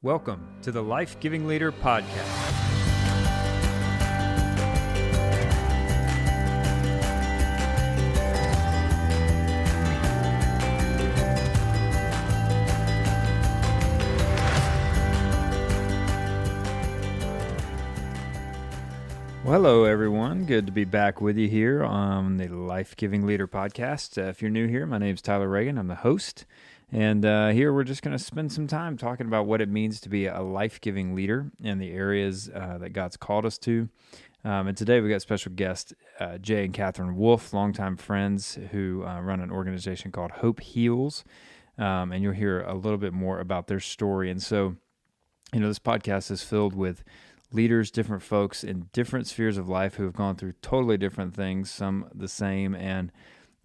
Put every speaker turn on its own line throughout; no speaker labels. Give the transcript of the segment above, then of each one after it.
Welcome to the Life-Giving Leader Podcast. Well, hello, everyone. Good to be back with you here on the Life-Giving Leader Podcast. If you're new here, my name's Tyler Reagan. I'm the host. And here we're just going to spend some time talking about what it means to be a life-giving leader in the areas that God's called us to. And today we got special guest Jay and Katherine Wolf, longtime friends who run an organization called Hope Heals. And you'll hear a little bit more about their story. And so, this podcast is filled with leaders, different folks in different spheres of life who have gone through totally different things, some the same, and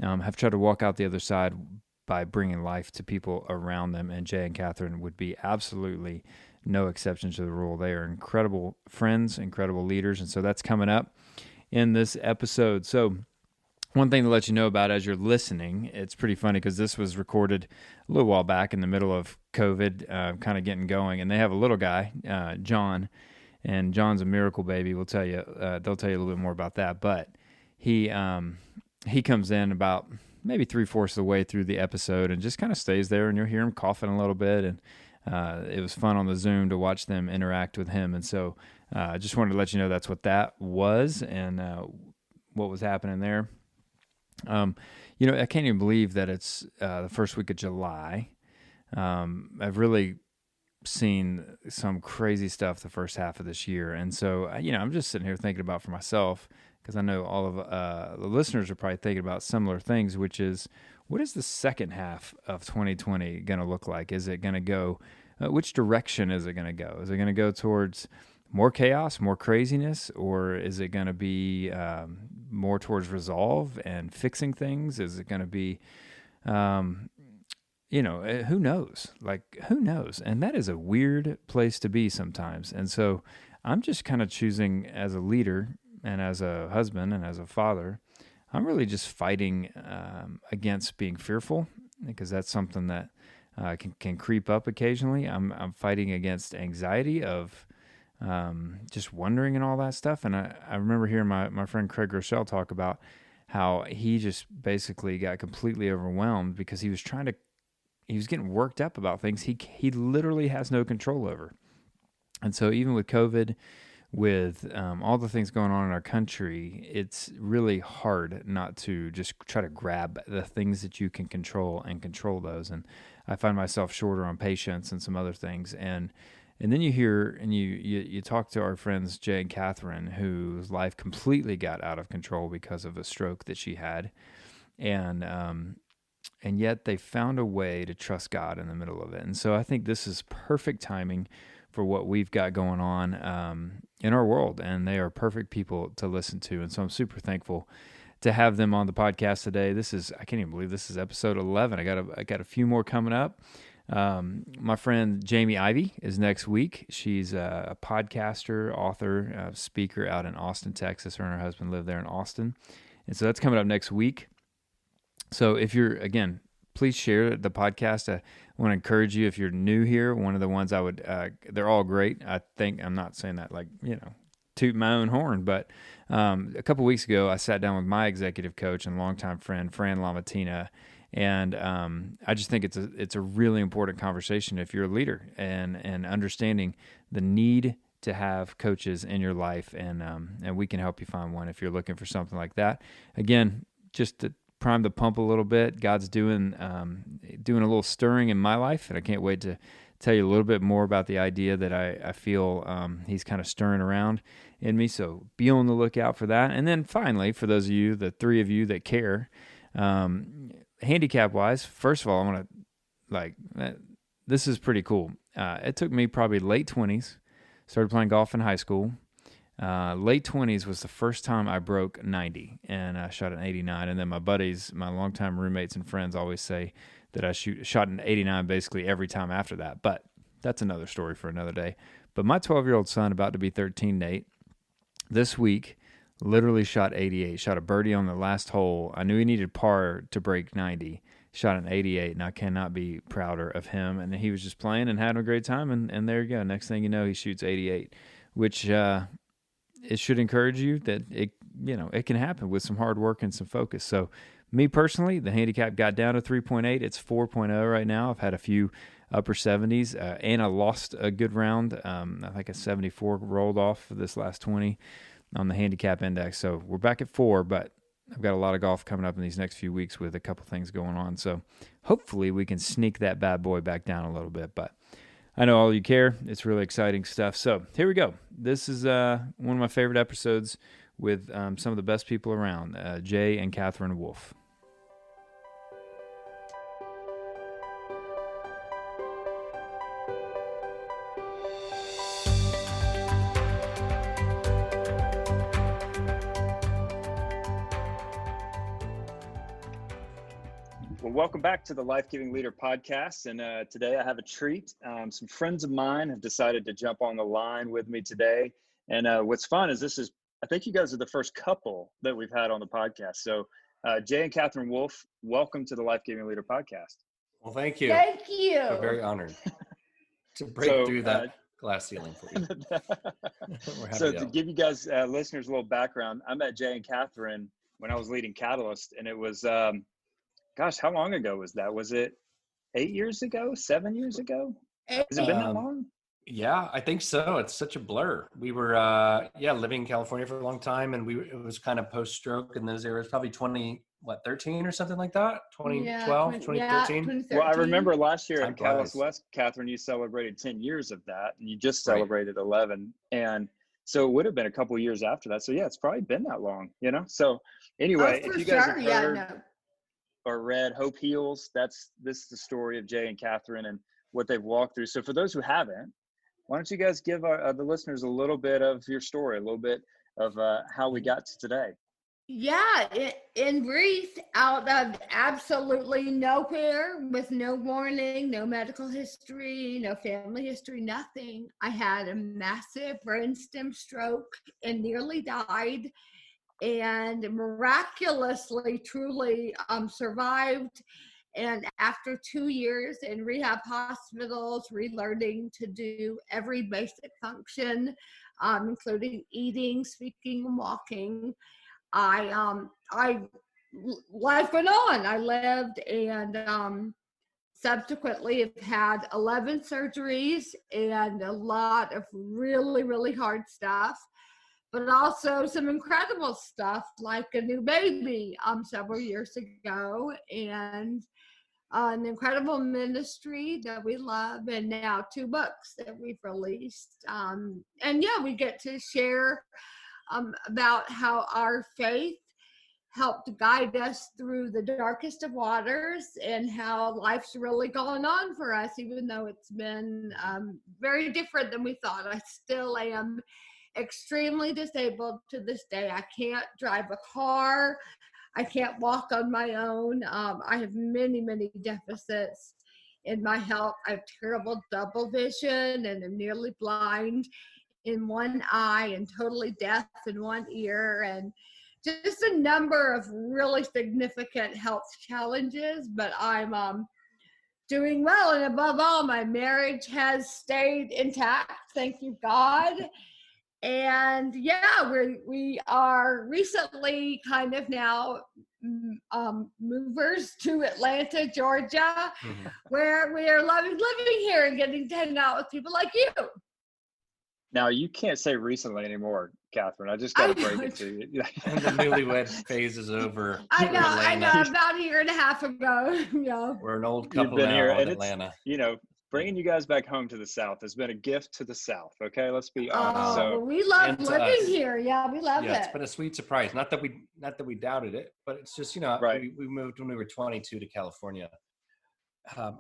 have tried to walk out the other side by bringing life to people around them. And Jay and Katherine would be absolutely no exception to the rule. They are incredible friends, incredible leaders, and so that's coming up in this episode. So one thing to let you know about as you're listening, it's pretty funny because this was recorded a little while back in the middle of COVID, kind of getting going, and they have a little guy, John, and John's a miracle baby. They'll tell you a little bit more about that. But he comes in about maybe 3/4 of the way through the episode and just kind of stays there, and you'll hear him coughing a little bit. And it was fun on the Zoom to watch them interact with him. And so I just wanted to let you know that's what that was and what was happening there. I can't even believe that it's the first week of July. I've really seen some crazy stuff the first half of this year. And so, I'm just sitting here thinking about for myself, because I know all of the listeners are probably thinking about similar things, which is, what is the second half of 2020 going to look like? Is it going to go, which direction is it going to go? Is it going to go towards more chaos, more craziness, or is it going to be more towards resolve and fixing things? Is it going to be, who knows? Who knows? And that is a weird place to be sometimes. And so I'm just kind of choosing as a leader and as a husband and as a father, I'm really just fighting against being fearful, because that's something that can creep up occasionally. I'm fighting against anxiety of just wondering and all that stuff. And I remember hearing my friend Craig Rochelle talk about how he just basically got completely overwhelmed because he was getting worked up about things he literally has no control over. And so even with COVID, with all the things going on in our country, it's really hard not to just try to grab the things that you can control and control those. And I find myself shorter on patience and some other things. And then you hear and you talk to our friends Jay and Katherine, whose life completely got out of control because of a stroke that she had. And yet they found a way to trust God in the middle of it. And so I think this is perfect timing for what we've got going on in our world, and they are perfect people to listen to. And so I'm super thankful to have them on the podcast today. I can't even believe this is episode 11. I got a few more coming up. My friend Jamie Ivey is next week. She's a podcaster, author, speaker out in Austin, Texas. Her and her husband live there in Austin. And so that's coming up next week. So if you're, again, please share the podcast. I want to encourage you, if you're new here, one of the ones I would, they're all great. I think, I'm not saying that toot my own horn, but a couple weeks ago, I sat down with my executive coach and longtime friend, Fran Lamatina, and I just think it's a really important conversation if you're a leader and understanding the need to have coaches in your life, and we can help you find one if you're looking for something like that. Again, just to prime the pump a little bit, God's doing a little stirring in my life, and I can't wait to tell you a little bit more about the idea that I feel he's kind of stirring around in me. So be on the lookout for that. And then finally, for those of you, the three of you that care, handicap-wise, first of all, I want to, this is pretty cool. It took me probably late 20s, started playing golf in high school. Late 20s was the first time I broke 90, and I shot an 89. And then my buddies, my longtime roommates and friends, always say that I shot an 89 basically every time after that. But that's another story for another day. But my 12-year-old son, about to be 13, Nate, this week literally shot 88, shot a birdie on the last hole. I knew he needed par to break 90. shot an 88, and I cannot be prouder of him. And he was just playing and having a great time, and there you go. Next thing you know, he shoots 88, which it should encourage you that it can happen with some hard work and some focus. So me personally, the handicap got down to 3.8. It's 4.0 right now. I've had a few upper 70s, and I lost a good round. I think a 74 rolled off for this last 20 on the handicap index. So we're back at 4, but I've got a lot of golf coming up in these next few weeks with a couple things going on. So hopefully we can sneak that bad boy back down a little bit. But I know all you care. It's really exciting stuff. So here we go. This is one of my favorite episodes with some of the best people around, Jay and Katherine Wolf.
Well, welcome back to the Life Giving Leader podcast. And today I have a treat. Some friends of mine have decided to jump on the line with me today. And what's fun is I think you guys are the first couple that we've had on the podcast. So Jay and Katherine Wolf, welcome to the Life Giving Leader podcast.
Well, thank you.
Thank you.
We're very honored to break through that glass ceiling for you.
So to give you guys, listeners, a little background, I met Jay and Katherine when I was leading Catalyst, and it was, gosh, how long ago was that? Was it 8 years ago, 7 years ago? Has it been that long?
Yeah, I think so. It's such a blur. We were, living in California for a long time, and it was kind of post-stroke in those areas, probably 2013 or something like that? 2012, 2013?
Well, I remember last year at Catalyst West, Katherine, you celebrated 10 years of that, and you just celebrated 11. And so it would have been a couple of years after that. So yeah, it's probably been that long, So anyway, if you guys have heard or read Hope Heals, this is the story of Jay and Katherine and what they've walked through. So for those who haven't, why don't you guys give the listeners a little bit of your story, a little bit of how we got to today?
Yeah, in brief, out of absolutely nowhere, with no warning, no medical history, no family history, nothing, I had a massive brainstem stroke and nearly died, and miraculously, truly survived. And after 2 years in rehab hospitals, relearning to do every basic function, including eating, speaking, and walking, life went on. I lived, and subsequently have had 11 surgeries and a lot of really, really hard stuff, but also some incredible stuff like a new baby several years ago, and an incredible ministry that we love, and now 2 books that we've released. We get to share about how our faith helped guide us through the darkest of waters, and how life's really gone on for us, even though it's been very different than we thought. I still am extremely disabled to this day. I can't drive a car. I can't walk on my own. I have many, many deficits in my health. I have terrible double vision, and I'm nearly blind in one eye and totally deaf in one ear, and just a number of really significant health challenges, but I'm doing well. And above all, my marriage has stayed intact. Thank you, God. And yeah, we are recently kind of now movers to Atlanta, Georgia, where we are loving living here and getting to hang out with people like you.
Now, you can't say recently anymore, Katherine. I just got to break it to you.
And the newlywed phase is over.
I know, about a year and a half ago. Yeah.
We're an old couple now in Atlanta.
Bringing you guys back home to the South has been a gift to the South. Okay, let's be honest.
So we love living here. Yeah, we love it.
It's been a sweet surprise. Not that we doubted it, but it's just we moved when we were 22 to California.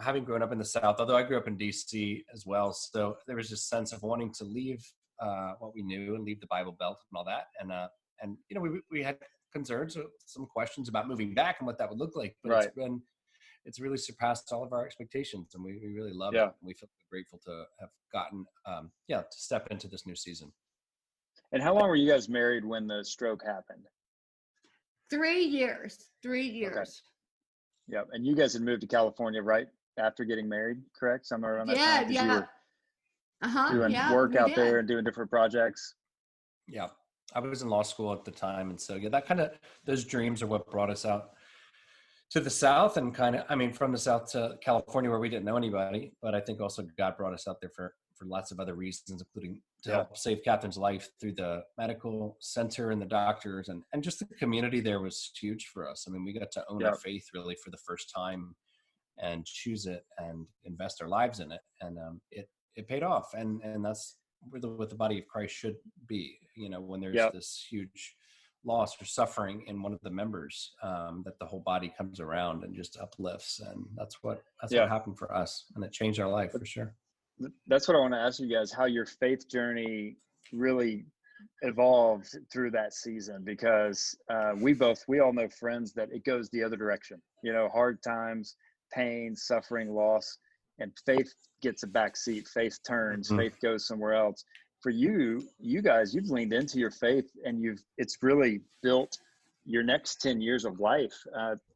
Having grown up in the South, although I grew up in DC as well, so there was this sense of wanting to leave what we knew and leave the Bible Belt and all that. And we had concerns, some questions about moving back and what that would look like. But it's really surpassed all of our expectations, and we really love it. And we feel grateful to have gotten to step into this new season.
And how long were you guys married when the stroke happened?
3 years. 3 years.
Okay. Yeah. And you guys had moved to California right after getting married, correct? Somewhere around that time? Because you were doing work out there and doing different projects.
Yeah. I was in law school at the time. And so, yeah, those dreams are what brought us out to the South and from the South to California where we didn't know anybody. But I think also God brought us out there for lots of other reasons, including to help save Catherine's life through the medical center and the doctors and just the community there was huge for us. I mean, we got to own our faith really for the first time and choose it and invest our lives in it. And it paid off. And that's what the body of Christ should be, when there's this huge loss or suffering in one of the members, that the whole body comes around and just uplifts. And that's what happened for us. And it changed our life for sure.
That's what I want to ask you guys, how your faith journey really evolved through that season, because we all know friends that it goes the other direction, hard times, pain, suffering, loss, and faith gets a backseat. Faith turns, faith goes somewhere else. For you guys, you've leaned into your faith and it's really built your next 10 years of life.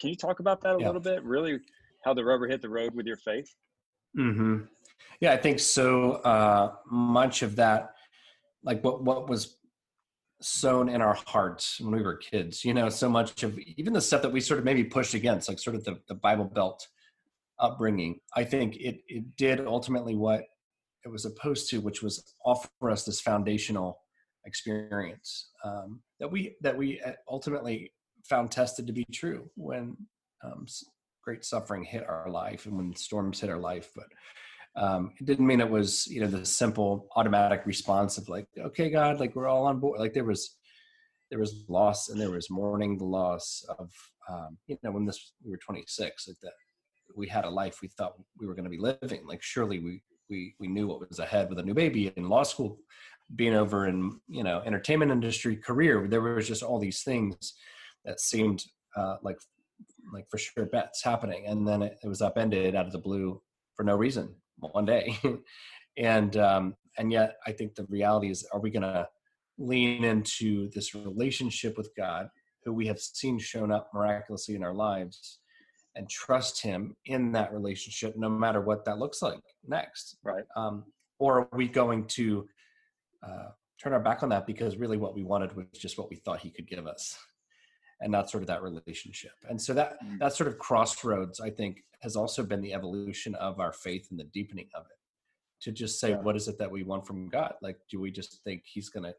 Can you talk about that a little bit? Really how the rubber hit the road with your faith?
Mm-hmm. Yeah, I think so. Much of that, like what was sown in our hearts when we were kids, so much of even the stuff that we sort of maybe pushed against, like sort of the Bible Belt upbringing, I think it did ultimately what it was supposed to, which was offer us this foundational experience that we ultimately found tested to be true when great suffering hit our life and when storms hit our life. But it didn't mean it was, the simple automatic response of like, okay, God, like we're all on board. Like there was loss and there was mourning the loss of, when we were 26, like that we had a life we thought we were going to be living. Like surely we knew what was ahead with a new baby in law school, being over in, entertainment industry career. There was just all these things that seemed like for sure bets happening. And then it was upended out of the blue for no reason one day. And yet I think the reality is, are we going to lean into this relationship with God, who we have seen shown up miraculously in our lives, and trust him in that relationship, no matter what that looks like next?
Right.
Or are we going to turn our back on that because really what we wanted was just what we thought he could give us, and not sort of that relationship? And so that sort of crossroads, I think, has also been the evolution of our faith and the deepening of it, to just say, what is it that we want from God? Like, do we just think he's going to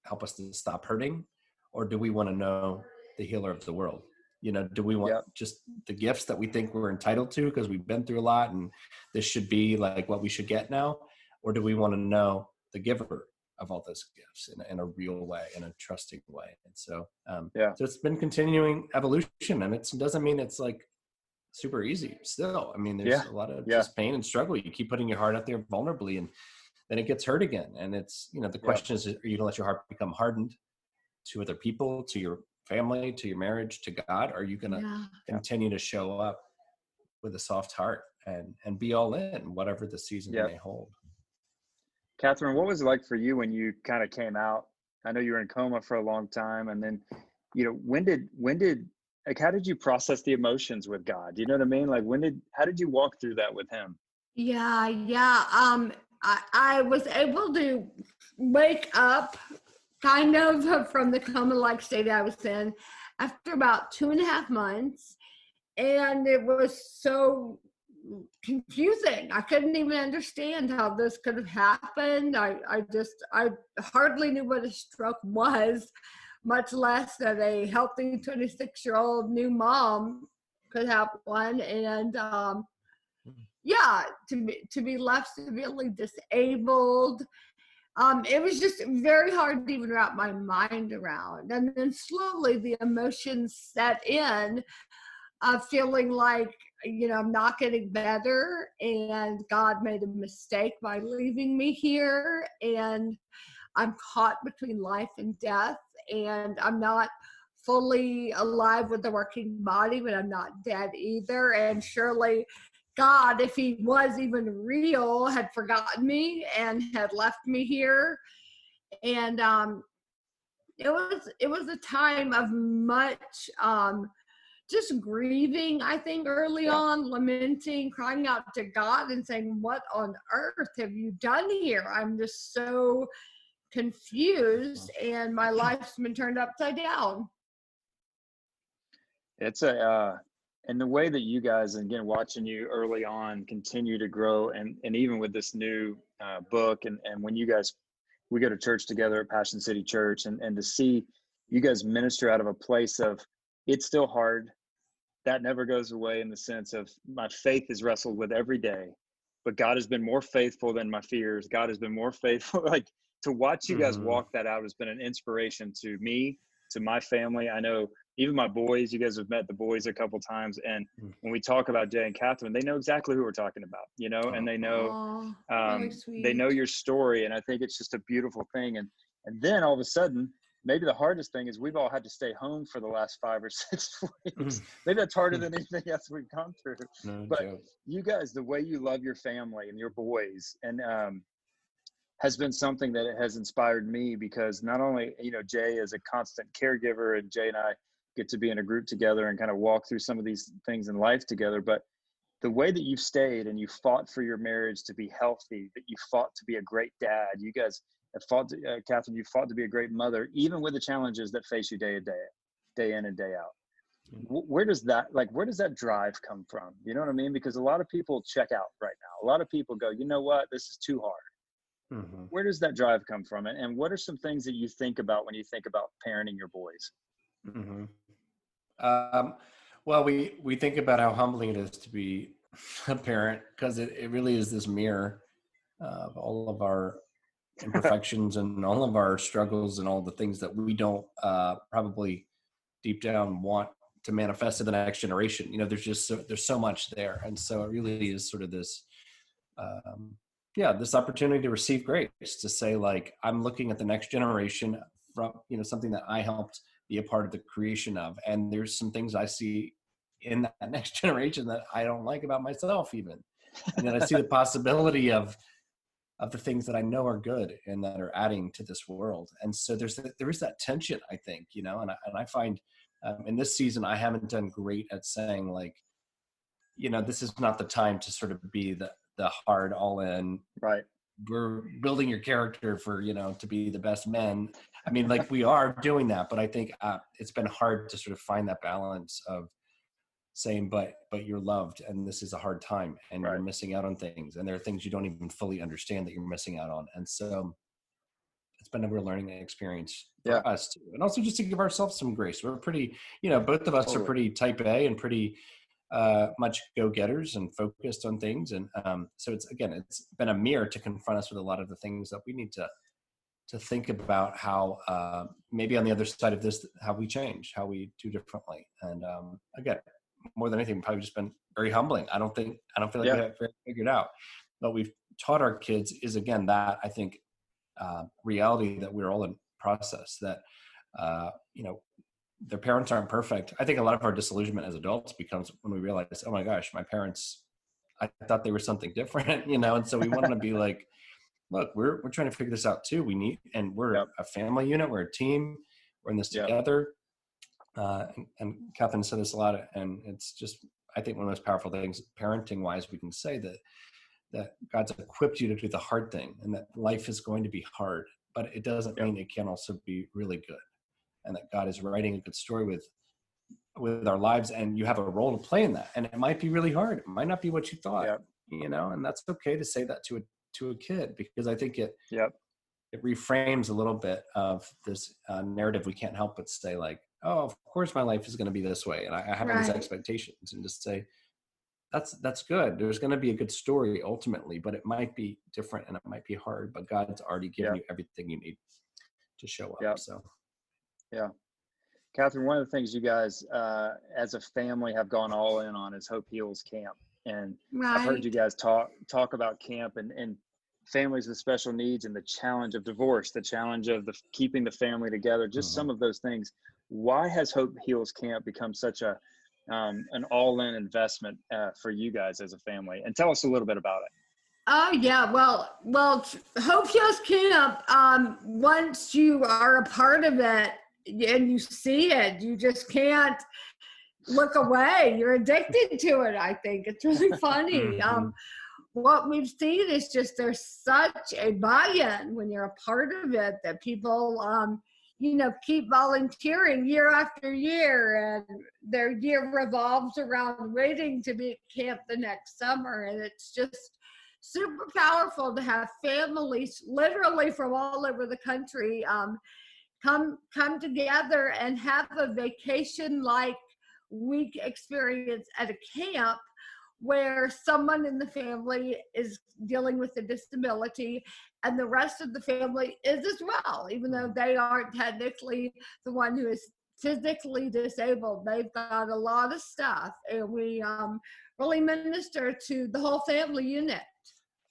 help us to stop hurting? Or do we want to know the healer of the world? Do we want just the gifts that we think we're entitled to because we've been through a lot and this should be like what we should get now? Or do we want to know the giver of all those gifts in a real way, in a trusting way? And so, so it's been continuing evolution, and it doesn't mean it's like super easy still. I mean, there's a lot of just pain and struggle. You keep putting your heart out there vulnerably, and then it gets hurt again. And it's, the question is, are you going to let your heart become hardened to other people, to your family, to your marriage, to God? Or are you going to continue to show up with a soft heart and be all in, whatever the season may hold?
Katherine, what was it like for you when you kind of came out? I know you were in coma for a long time. And then, how did you process the emotions with God? Do you know what I mean? Like how did you walk through that with him?
Yeah. I was able to wake up kind of from the coma-like state I was in after about 2.5 months. And it was so confusing. I couldn't even understand how this could have happened. I hardly knew what a stroke was, much less that a healthy 26-year-old new mom could have one. And to be left severely disabled, it was just very hard to even wrap my mind around. And then slowly the emotions set in, feeling like, I'm not getting better, and God made a mistake by leaving me here, and I'm caught between life and death, and I'm not fully alive with a working body, but I'm not dead either. And surely God, if he was even real, had forgotten me and had left me here. And it was a time of much just grieving, I think, early on, lamenting, crying out to God and saying, what on earth have you done here? I'm just so confused, and my life's been turned upside down.
It's and the way that you guys, again, watching you early on continue to grow, and even with this new book, and when you guys, we go to church together at Passion City Church, and to see you guys minister out of a place of, it's still hard. That never goes away, in the sense of my faith is wrestled with every day, but God has been more faithful than my fears. God has been more faithful. Like, to watch you guys walk that out has been an inspiration to me, to my family. I know even my boys, you guys have met the boys a couple times. And when we talk about Jay and Katherine, they know exactly who we're talking about, you know, and they know,
really
they know your story. And I think it's just a beautiful thing. And then all of a sudden, maybe the hardest thing is we've all had to stay home for the last 5 or 6 weeks. Maybe that's harder than anything else we've gone through. But you guys, the way you love your family and your boys, and has been something that has inspired me, because not only, you know, Jay is a constant caregiver, and Jay and I get to be in a group together and kind of walk through some of these things in life together, but the way that you've stayed and you fought for your marriage to be healthy, that you fought to be a great dad, you guys have fought to, Katherine, you fought to be a great mother, even with the challenges that face you day in and day out. Where does that drive come from? You know what I mean? Because a lot of people check out right now. A lot of people go, you know what, this is too hard. Where does that drive come from? And what are some things that you think about when you think about parenting your boys?
Well, we think about how humbling it is to be a parent, because it really is this mirror of all of our imperfections and all of our struggles and all the things that we don't probably deep down want to manifest in the next generation. You know, there's so much there. And so it really is sort of this, this opportunity to receive grace, to say, like, I'm looking at the next generation from, you know, something that I helped be a part of the creation of. And there's some things I see in that next generation that I don't like about myself even. And then I see the possibility of the things that I know are good and that are adding to this world. And so there is that tension, I think, you know, and I find in this season, I haven't done great at saying, like, you know, this is not the time to sort of be the hard all in.
Right.
We're building your character for, you know, to be the best men. I mean, like, we are doing that, but I think it's been hard to sort of find that balance of saying, but you're loved, and this is a hard time, and you're missing out on things, and there are things you don't even fully understand that you're missing out on. And so it's been a real learning experience for us too. And also just to give ourselves some grace. We're pretty, you know, both of us are pretty type A and pretty much go-getters and focused on things. And so it's been a mirror to confront us with a lot of the things that we need to think about, how maybe on the other side of this, how we change, how we do differently. And again, more than anything, probably just been very humbling. I don't feel like we have it figured out. What we've taught our kids is, again, that I think reality that we're all in process, that you know, their parents aren't perfect. I think a lot of our disillusionment as adults becomes when we realize, oh my gosh, my parents, I thought they were something different, you know? And so we want to be like, look, we're trying to figure this out too. And we're a family unit. We're a team. We're in this together. And Katherine said this a lot, and it's just, I think, one of the most powerful things parenting wise we can say, that God's equipped you to do the hard thing, and that life is going to be hard, but it doesn't mean it can also be really good. And that God is writing a good story with our lives, and you have a role to play in that. And it might be really hard. It might not be what you thought, you know, and that's okay to say that to a kid, because I think it reframes a little bit of this narrative. We can't help but say, like, oh, of course my life is going to be this way, and I have all these expectations, and just say, that's good. There's going to be a good story ultimately, but it might be different and it might be hard, but God's already given you everything you need to show up. So
Katherine, one of the things you guys as a family have gone all in on is Hope Heals Camp. And I've heard you guys talk about camp and families with special needs, and the challenge of divorce, the challenge of keeping the family together, just some of those things. Why has Hope Heals Camp become such an all-in investment for you guys as a family? And tell us a little bit about it.
Oh yeah, well, Hope Heals Camp, once you are a part of it and you see it, you just can't look away. You're addicted to it. I think it's really funny. What we've seen is just there's such a buy-in when you're a part of it that people, keep volunteering year after year, and their year revolves around waiting to be at camp the next summer. And it's just super powerful to have families literally from all over the country come together and have a vacation-like week experience at a camp where someone in the family is dealing with a disability and the rest of the family is as well, even though they aren't technically the one who is physically disabled. They've got a lot of stuff, and we really minister to the whole family unit.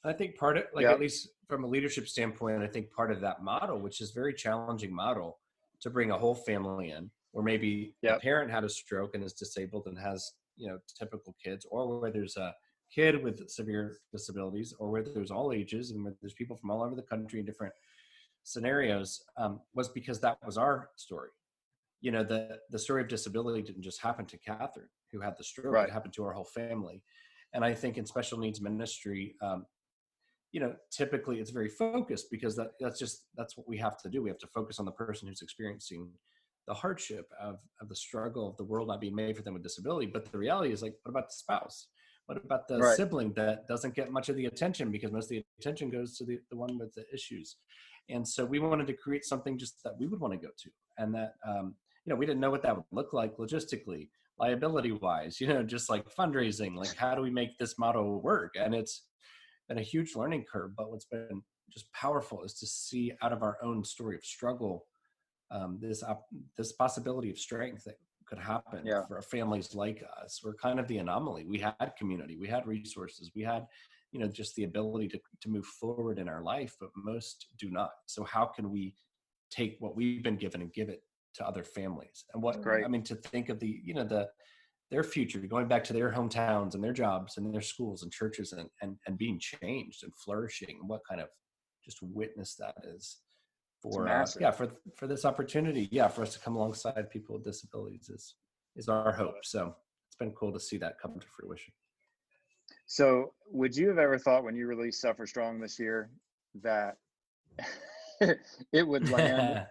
I think part of, at least from a leadership standpoint, I think part of that model, which is a very challenging model, to bring a whole family in, or maybe a parent had a stroke and is disabled and has, typical kids, or where there's a kid with severe disabilities, or where there's all ages and where there's people from all over the country in different scenarios, was because that was our story. The story of disability didn't just happen to Katherine, who had the stroke. It happened to our whole family. And I think in special needs ministry, typically it's very focused, because that's what we have to do. We have to focus on the person who's experiencing the hardship of the struggle of the world not being made for them with disability. But the reality is, what about the spouse? What about the sibling that doesn't get much of the attention, because most of the attention goes to the one with the issues? And so we wanted to create something just that we would want to go to, and that, we didn't know what that would look like logistically, liability wise, just like fundraising, how do we make this model work? And it's been a huge learning curve, but what's been just powerful is to see out of our own story of struggle, this possibility of strength that could happen for families like us. We're kind of the anomaly. We had community, we had resources, we had, just the ability to move forward in our life, but most do not. So how can we take what we've been given and give it to other families? And to think of their future, going back to their hometowns and their jobs and their schools and churches and being changed and flourishing, and what kind of just witness that is for this opportunity, for us to come alongside people with disabilities is our hope. So it's been cool to see that come to fruition.
So would you have ever thought, when you released Suffer Strong this year, that it would land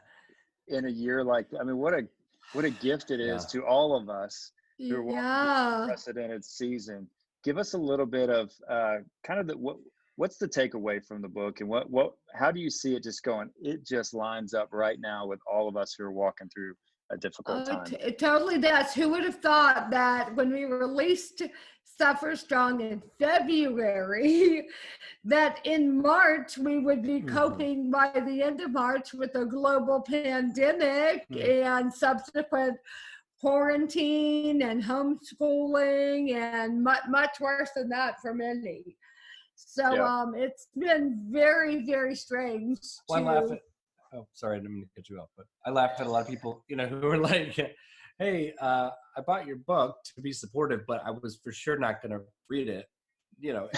in a year what a gift it is to all of us who are walking through this unprecedented season. Give us a little bit of what's the takeaway from the book, and how do you see it just going? It just lines up right now with all of us who are walking through a difficult time.
It totally does. Who would have thought that when we released Suffer Strong in February, that in March we would be coping by the end of March with a global pandemic and subsequent quarantine and homeschooling, and much worse than that for many. So it's been very, very strange.
Well, I laugh at, sorry, I didn't mean to cut you off, but I laughed at a lot of people, who were like, hey, I bought your book to be supportive, but I was for sure not going to read it,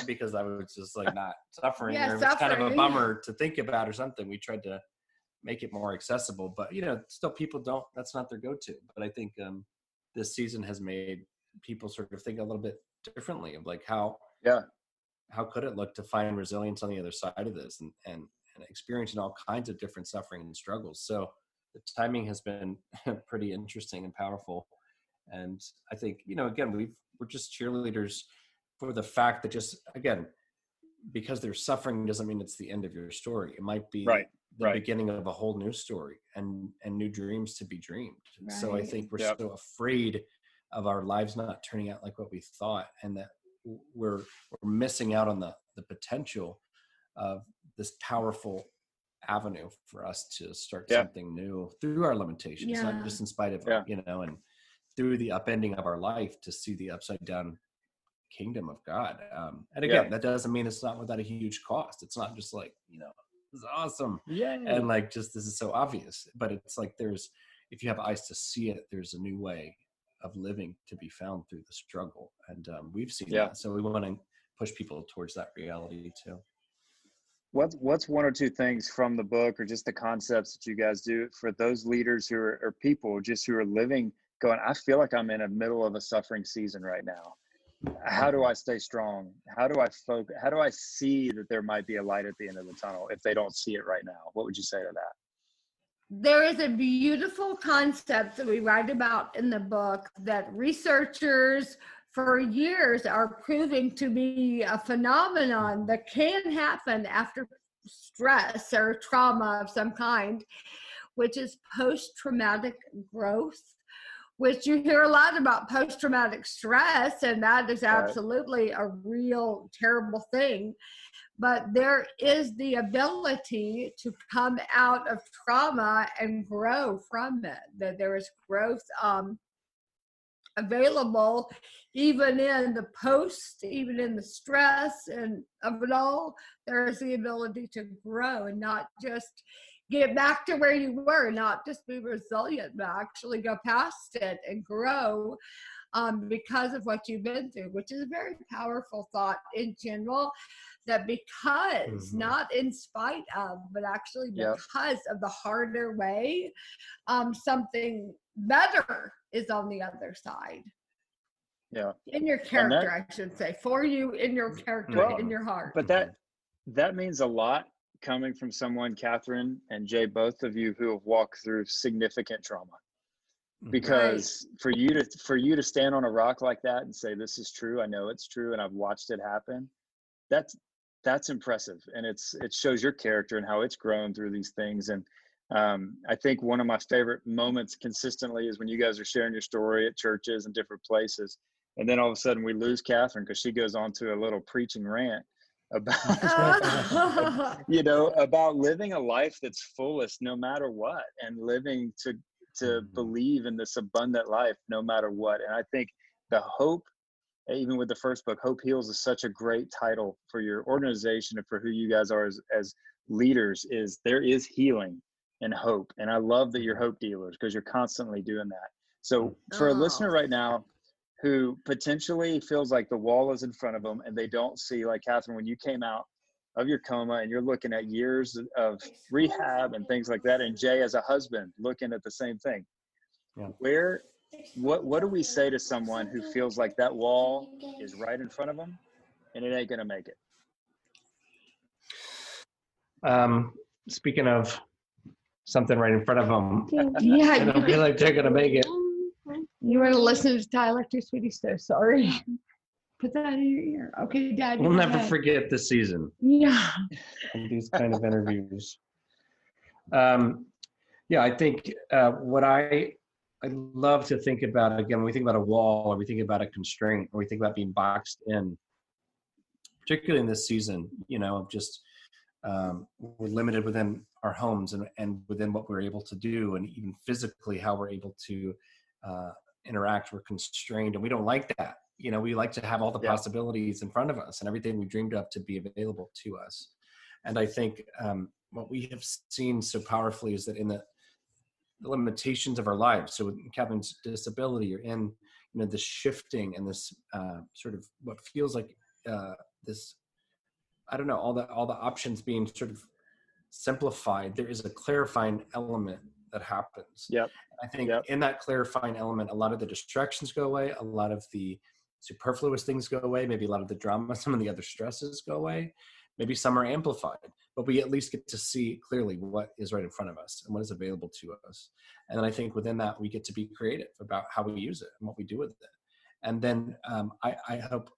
because I was just not suffering, or it was kind of a bummer to think about or something. We tried to make it more accessible, but, still people that's not their go-to. But I think this season has made people sort of think a little bit differently of how could it look to find resilience on the other side of this, and experiencing all kinds of different suffering and struggles. So the timing has been pretty interesting and powerful. And I think, again, we're just cheerleaders for the fact that because there's suffering doesn't mean it's the end of your story. It might be the beginning of a whole new story and new dreams to be dreamed. Right. So I think we're so afraid of our lives not turning out like what we thought, and that we're missing out on the potential of this powerful avenue for us to start something new through our limitations, not just in spite of and through the upending of our life, to see the upside down kingdom of God. And again, that doesn't mean it's not without a huge cost. It's not just this is awesome. And this is so obvious, but it's if you have eyes to see it, there's a new way of living to be found through the struggle. And we've seen that. So we want to push people towards that reality too.
What's one or two things from the book, or just the concepts that you guys do, for those leaders who are people just who are living going, I feel like I'm in the middle of a suffering season right now. How do I stay strong? How do I focus? How do I see that there might be a light at the end of the tunnel if they don't see it right now? What would you say to that?
There is a beautiful concept that we write about in the book that researchers for years are proving to be a phenomenon that can happen after stress or trauma of some kind, which is post-traumatic growth, which you hear a lot about post-traumatic stress, and that is absolutely a real terrible thing. But there is the ability to come out of trauma and grow from it, that there is growth available even in the post, even in the stress and of it all. There is the ability to grow and not just get back to where you were, not just be resilient, but actually go past it and grow because of what you've been through, which is a very powerful thought in general, that because, not in spite of, but actually because of the harder way, something better is on the other side.
Yeah.
In your character, I should say, for you, in your character, in your heart.
But that means a lot coming from someone, Katherine and Jay, both of you who have walked through significant trauma. Because for you to stand on a rock like that and say, this is true, I know it's true, and I've watched it happen, that's impressive. And it shows your character and how it's grown through these things. And I think one of my favorite moments consistently is when you guys are sharing your story at churches and different places. And then all of a sudden we lose Katherine because she goes on to a little preaching rant about, about living a life that's fullest no matter what, and living to believe in this abundant life no matter what. And I think the hope, even with the first book, Hope Heals, is such a great title for your organization and for who you guys are as leaders, is there is healing and hope. And I love that you're hope dealers because you're constantly doing that. So for a listener right now who potentially feels like the wall is in front of them and they don't see, like Katherine, when you came out of your coma and you're looking at years of rehab and things like that, and Jay as a husband looking at the same thing, what do we say to someone who feels like that wall is right in front of them and it ain't gonna make it?
Speaking of something right in front of them, I don't feel like they're gonna make it.
You want to listen to Tyler too, sweetie? So sorry. Put that in your ear. Okay, Dad.
We'll never forget this season.
Yeah.
These kind of interviews. I think what I love to think about, again, when we think about a wall, or we think about a constraint, or we think about being boxed in, particularly in this season, of just we're limited within our homes and within what we're able to do, and even physically how we're able to interact. We're constrained, and we don't like that. We like to have all the possibilities in front of us and everything we dreamed of to be available to us. And I think what we have seen so powerfully is that in the limitations of our lives, so with Katherine's disability, or in the shifting and this sort of what feels like this, I don't know, all the options being sort of simplified, there is a clarifying element that happens. I think in that clarifying element, a lot of the distractions go away, a lot of the superfluous things go away, maybe a lot of the drama, some of the other stresses go away, maybe some are amplified, but we at least get to see clearly what is right in front of us and what is available to us. And then I think within that, we get to be creative about how we use it and what we do with it. And then I hope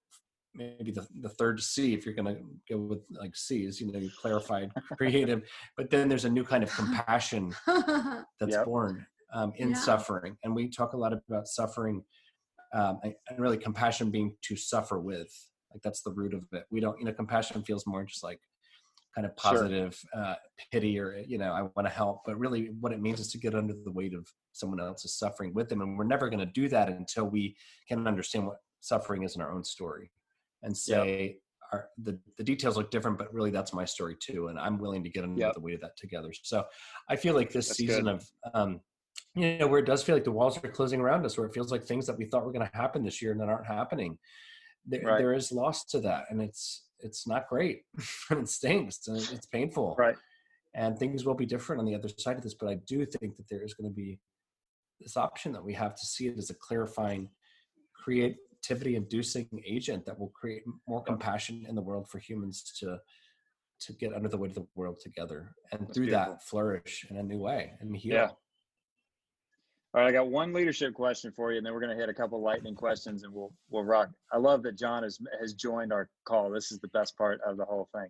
maybe the third C, if you're going to go with like C's, you clarified, creative, but then there's a new kind of compassion that's born in suffering. And we talk a lot about suffering, and really compassion being to suffer with, like that's the root of it. We don't, compassion feels more just like kind of positive pity, or, I want to help, but really what it means is to get under the weight of someone else's suffering with them. And we're never going to do that until we can understand what suffering is in our own story, and say the details look different, but really that's my story too. And I'm willing to get under the weight of that together. So I feel like this season of, where it does feel like the walls are closing around us, where it feels like things that we thought were going to happen this year and that aren't happening. There is loss to that. And it's not great and it stinks and it's painful.
Right.
And things will be different on the other side of this, but I do think that there is going to be this option that we have to see it as a clarifying, creativity inducing agent that will create more compassion in the world for humans to get under the weight of the world together, and
That's
through
beautiful.
that flourish in a new way and heal.
Yeah. All right, I got one leadership question for you, and then we're going to hit a couple lightning questions, and we'll rock. I love that John has joined our call. This is the best part of the whole thing.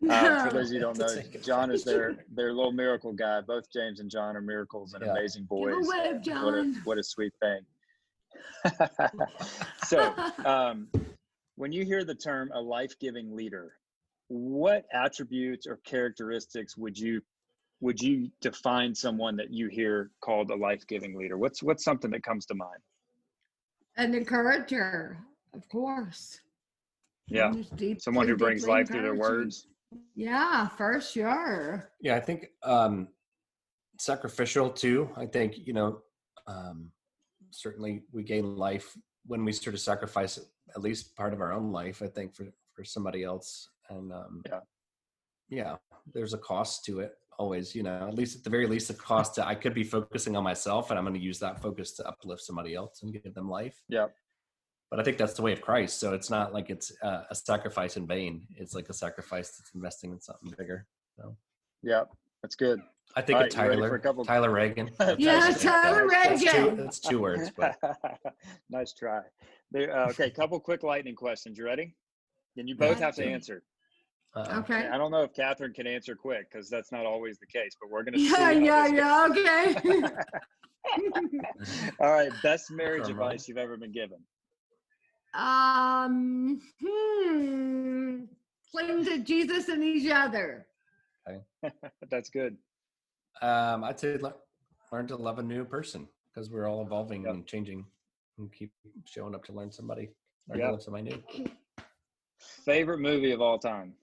For those of you who don't know, John is their little miracle guy. Both James and John are miracles and amazing boys.
Give a wave, John.
What a sweet thing. So, when you hear the term a life-giving leader, what attributes or characteristics would you define someone that you hear called a life-giving leader? What's something that comes to mind?
An encourager, of course.
Yeah, someone who brings life through their words.
Yeah, for sure.
Yeah, I think sacrificial too. I think, certainly we gain life when we sort of sacrifice at least part of our own life, I think, for somebody else. And yeah, there's a cost to it always, at least at the very least, a cost to, I could be focusing on myself and I'm going to use that focus to uplift somebody else and give them life.
Yeah.
But I think that's the way of Christ. So it's not like it's a sacrifice in vain. It's like a sacrifice that's investing in something bigger. So
yeah, that's good.
I think of Tyler Reagan.
Yeah, Tyler Reagan.
That's two words. But.
Nice try. Okay, couple quick lightning questions. You ready? And you both have to answer.
Okay.
I don't know if Katherine can answer quick because that's not always the case, but we're going to see.
Yeah, okay.
All right, best marriage advice you've ever been given.
Cling to Jesus and each other.
Okay.
That's good.
I'd say learn to love a new person, because we're all evolving and changing and keep showing up to learn to love somebody new.
Favorite movie of all time?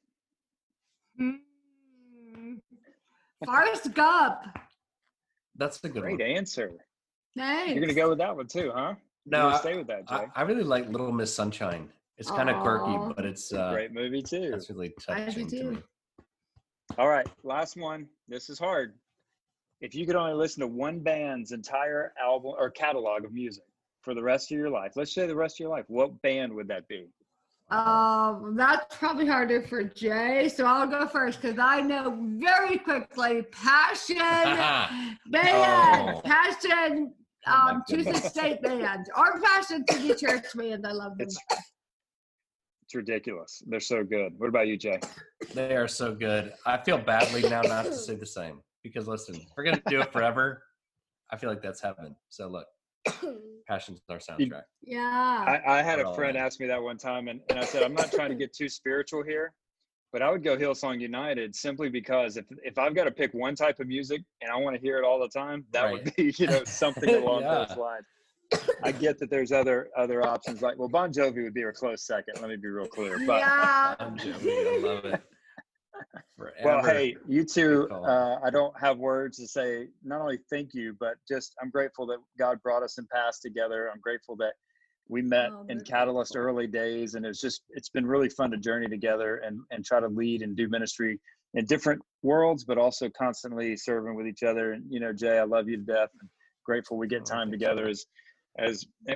Forrest Gump.
That's a good
Great answer.
Thanks.
You're going to go with that one too, huh?
No,
stay with that, Jay.
I really like Little Miss Sunshine. It's kind of quirky, but it's a
great movie too.
That's really touching to me.
All right, last one. This is hard. If you could only listen to one band's entire album or catalog of music for the rest of your life, let's say the rest of your life, what band would that be?
That's probably harder for Jay, so I'll go first because I know very quickly. Passion band, Passion Tuesday State band, or Passion City Church band. I love them.
It's ridiculous. They're so good. What about you, Jay?
They are so good. I feel badly now not to say the same, because listen, if we're gonna do it forever, I feel like that's heaven. So look. Passion's our soundtrack.
Yeah.
I had a friend ask me that one time, and I said, I'm not trying to get too spiritual here, but I would go Hillsong United simply because if I've got to pick one type of music and I want to hear it all the time, that would be, something along those lines. I get that there's other options like, well, Bon Jovi would be a close second. Let me be real clear. But
Bon Jovi, I love it. Forever.
Well, hey, you two, I don't have words to say, not only thank you, but just I'm grateful that God brought us in paths together. I'm grateful that we met in Catalyst early days, and it's been really fun to journey together and try to lead and do ministry in different worlds, but also constantly serving with each other. And, Jay, I love you to death, and grateful we get time together as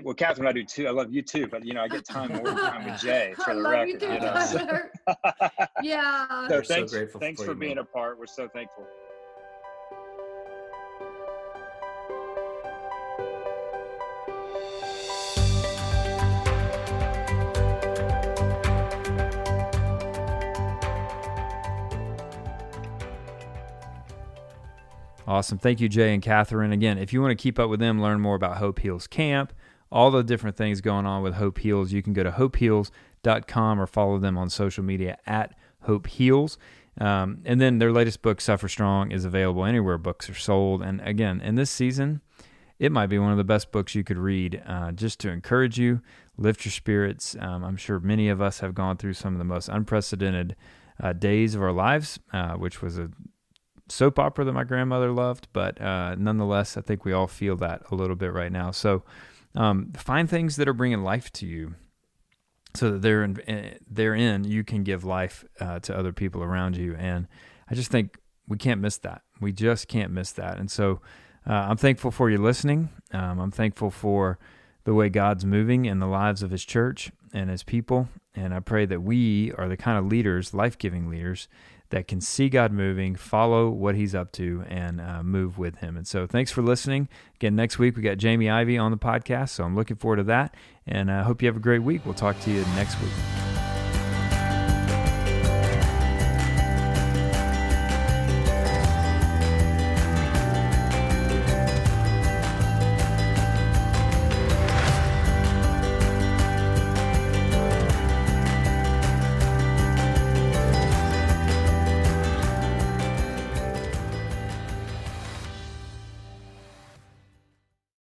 well. Katherine, I do too. I love you too, but I get more time with Jay for the record.
Yeah.
So thanks for being a part. We're so thankful.
Awesome. Thank you, Jay and Katherine. Again, if you want to keep up with them, learn more about Hope Heals Camp, all the different things going on with Hope Heals, you can go to hopeheals.com or follow them on social media at Hope Heals. And then their latest book, Suffer Strong, is available anywhere books are sold. And again, in this season, it might be one of the best books you could read just to encourage you, lift your spirits. I'm sure many of us have gone through some of the most unprecedented days of our lives, which was a soap opera that my grandmother loved, but nonetheless, I think we all feel that a little bit right now. So find things that are bringing life to you, so that therein you can give life to other people around you. And I just think we can't miss that. We just can't miss that. And so I'm thankful for you listening. I'm thankful for the way God's moving in the lives of his church and his people. And I pray that we are the kind of leaders, life-giving leaders, that can see God moving, follow what he's up to, and move with him. And so thanks for listening. Again, next week we got Jamie Ivey on the podcast, so I'm looking forward to that. And I hope you have a great week. We'll talk to you next week.